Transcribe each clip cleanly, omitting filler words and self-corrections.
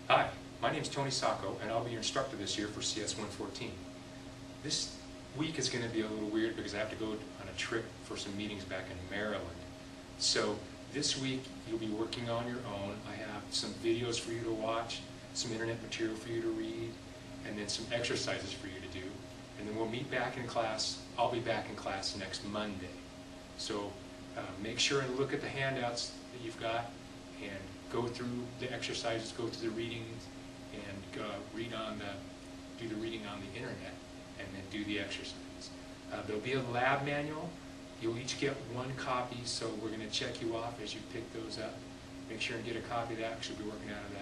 Hi, my name is Tony Sacco, and I'll be your instructor this year for CS 114. This week is going to be a little weird because I have to go on a trip for some meetings back in Maryland. So this week you'll be working on your own. I have some videos for you to watch, some internet material for you to read, and then some exercises for you to do. And then we'll meet back in class. I'll be back in class next Monday. So make sure and look at the handouts that you've got and go through the exercises, go through the readings, and do the reading on the internet, and then do the exercises. There'll be a lab manual. You'll each get one copy, so we're going to check you off as you pick those up. Make sure and get a copy of that, because you'll be working out of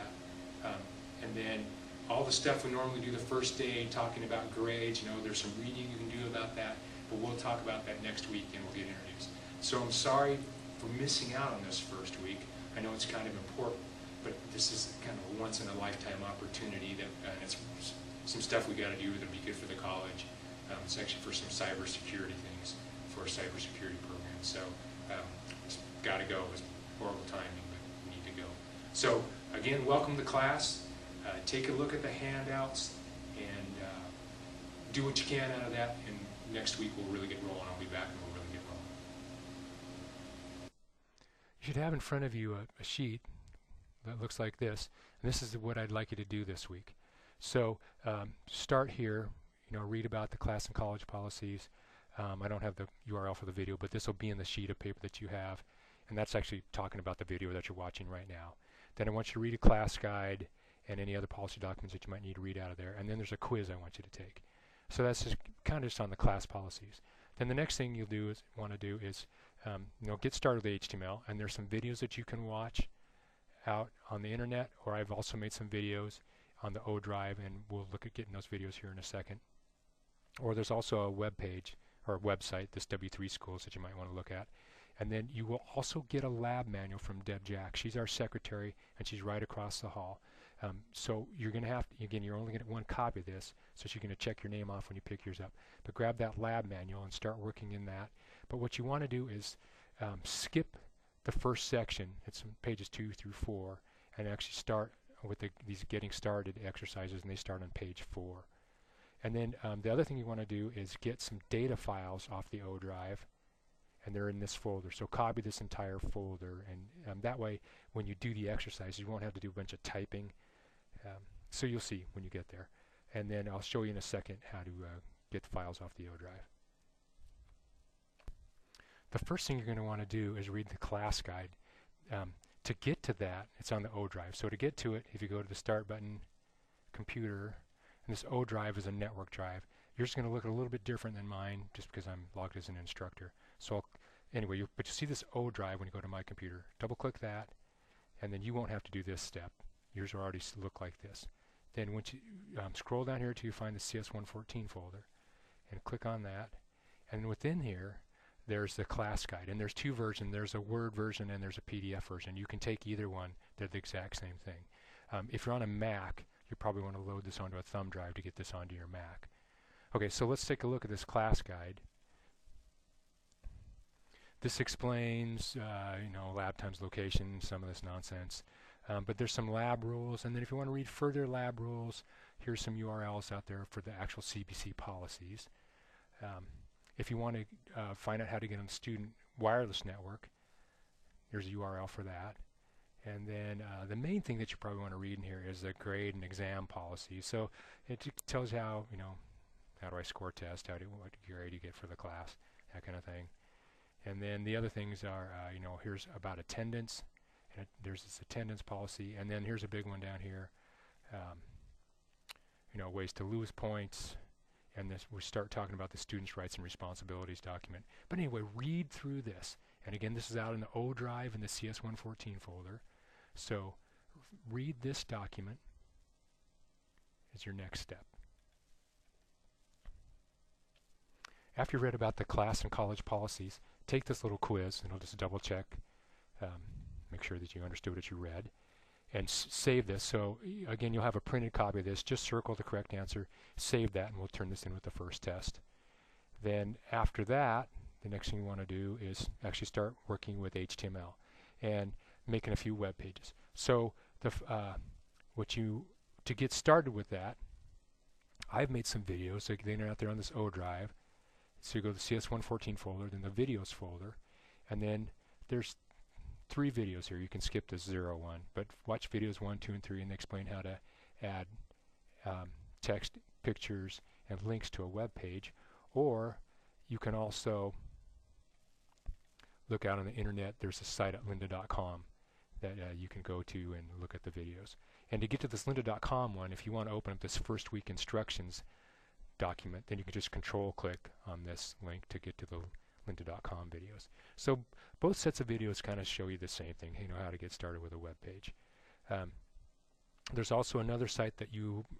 that. And then all the stuff we normally do the first day, talking about grades, there's some reading you can do about that, but we'll talk about that next week and we'll get introduced. So I'm sorry for missing out on this first week. I know it's kind of important, but this is kind of a once-in-a-lifetime opportunity that it's some stuff we got to do that'll be good for the college. It's actually for some cybersecurity things, for a cybersecurity program. So it's got to go. It's horrible timing, but we need to go. So again, welcome to class. Take a look at the handouts and do what you can out of that. And next week we'll really get rolling. I'll be back and we'll really get rolling. You should have in front of you a sheet that looks like this. And this is what I'd like you to do this week. So start here, read about the class and college policies. I don't have the URL for the video, but this will be in the sheet of paper that you have. And that's actually talking about the video that you're watching right now. Then I want you to read a class guide and any other policy documents that you might need to read out of there. And then there's a quiz I want you to take. So that's just kind of just on the class policies. Then the next thing you'll want to do is get started with HTML, and there's some videos that you can watch out on the internet, or I've also made some videos on the O drive, and we'll look at getting those videos here in a second. Or there's also a web page or a website, this W3 Schools, that you might want to look at. And then you will also get a lab manual from Deb Jack. She's our secretary, and she's right across the hall. So you're going to have to, again, you're only going to get one copy of this, so she's going to check your name off when you pick yours up. But grab that lab manual and start working in that. But what you want to do is skip the first section. It's pages 2 through 4, and actually start with these getting started exercises, and they start on page 4. And then the other thing you want to do is get some data files off the O drive, and they're in this folder. So copy this entire folder, and that way when you do the exercise you won't have to do a bunch of typing. So you'll see when you get there. And then I'll show you in a second how to get the files off the O drive. The first thing you're going to want to do is read the class guide. To get to that, it's on the O drive. So to get to it, if you go to the Start button, Computer, and this O drive is a network drive. Yours is going to look a little bit different than mine just because I'm logged as an instructor. So anyway, but you see this O drive when you go to My Computer. Double click that, and then you won't have to do this step. Yours will already look like this. Then once you scroll down here till you find the CS 114 folder, and click on that, and within here there's the class guide, and there's two versions. There's a Word version and there's a PDF version. You can take either one. They're the exact same thing. If you're on a Mac, you probably want to load this onto a thumb drive to get this onto your Mac. Okay, so let's take a look at this class guide. This explains, lab times location, some of this nonsense. But there's some lab rules, and then if you want to read further lab rules, here's some URLs out there for the actual CBC policies. If you want to find out how to get on the student wireless network, there's a URL for that. And then the main thing that you probably want to read in here is the grade and exam policy. So it tells you how, how do I score test, what grade you get for the class, that kind of thing. And then the other things are, here's about attendance. And there's this attendance policy. And then here's a big one down here, ways to lose points. And this, we start talking about the students' rights and responsibilities document. But anyway, read through this. And again, this is out in the O drive in the CS 114 folder. So read this document as your next step. After you've read about the class and college policies, take this little quiz, and I'll just double check, make sure that you understood what you read, and save this. So again, you'll have a printed copy of this. Just circle the correct answer, save that, and we'll turn this in with the first test. Then after that, the next thing you want to do is actually start working with HTML and making a few web pages. So to get started with that, I've made some videos. Like they're out there on this O drive. So you go to the CS114 folder, then the videos folder, and then there's 3 videos here. You can skip the 0 one, but watch videos 1, 2, and 3, and they explain how to add text, pictures, and links to a web page. Or you can also look out on the internet. There's a site at lynda.com that you can go to and look at the videos. And to get to this lynda.com one, if you want to open up this first week instructions document, then you can just control click on this link to get to the lynda.com videos. So both sets of videos kind of show you the same thing, you know, how to get started with a web page. There's also another site that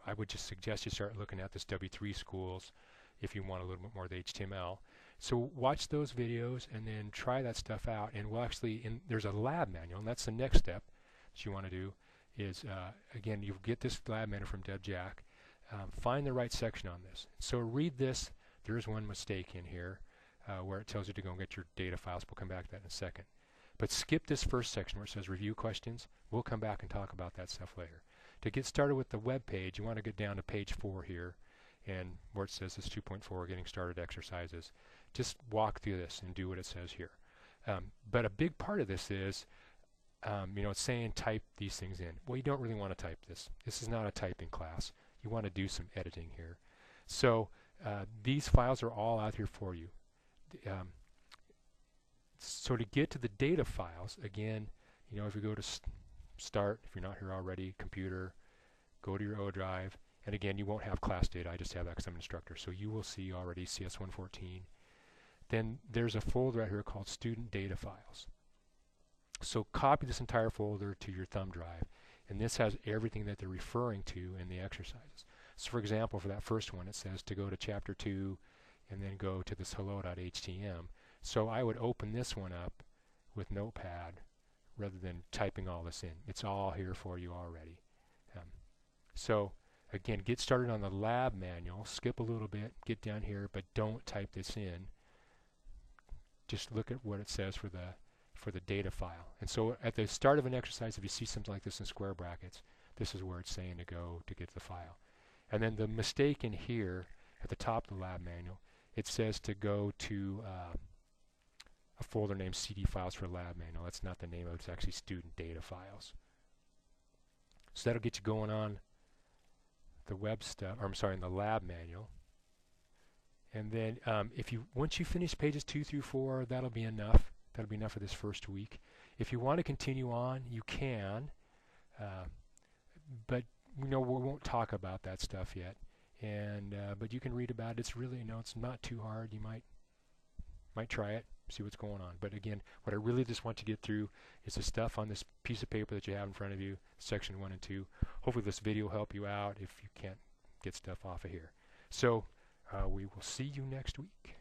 I would just suggest you start looking at, this W3 Schools, if you want a little bit more of the HTML. So watch those videos and then try that stuff out, and we'll actually, there's a lab manual, and that's the next step that you want to do is, again, you get this lab manual from Deb Jack. Find the right section on this. So read this. There's one mistake in here where it tells you to go and get your data files. We'll come back to that in a second. But skip this first section where it says review questions. We'll come back and talk about that stuff later. To get started with the web page, you want to get down to page 4 here, and where it says this 2.4 getting started exercises. Just walk through this and do what it says here. But a big part of this is, you know, it's saying type these things in. Well, you don't really want to type this. This is not a typing class. You want to do some editing here. So these files are all out here for you. So to get to the data files, again, you know, if you go to start, if you're not here already, computer, go to your O drive, and again, you won't have class data. I just have that because I'm an instructor. So you will see already CS114. Then there's a folder right here called student data files. So copy this entire folder to your thumb drive, and this has everything that they're referring to in the exercises. So for example, for that first one, it says to go to chapter 2 and then go to this hello.htm. So I would open this one up with Notepad rather than typing all this in. It's all here for you already. So again, get started on the lab manual. Skip a little bit, get down here, but don't type this in. Just look at what it says for the data file. And so at the start of an exercise, if you see something like this in square brackets, this is where it's saying to go to get the file. And then the mistake in here at the top of the lab manual, it says to go to a folder named CD files for lab manual. That's not the name of it. It's actually student data files. So that'll get you going on the web stuff, or I'm sorry, in the lab manual. And then once you finish pages 2 through 4, that'll be enough. That'll be enough for this first week. If you want to continue on, you can, but you know, we won't talk about that stuff yet. And but you can read about it. It's really, you know, it's not too hard. You might try it, see what's going on. But again, what I really just want to get through is the stuff on this piece of paper that you have in front of you, section 1 and 2. Hopefully this video will help you out if you can't get stuff off of here. So we will see you next week.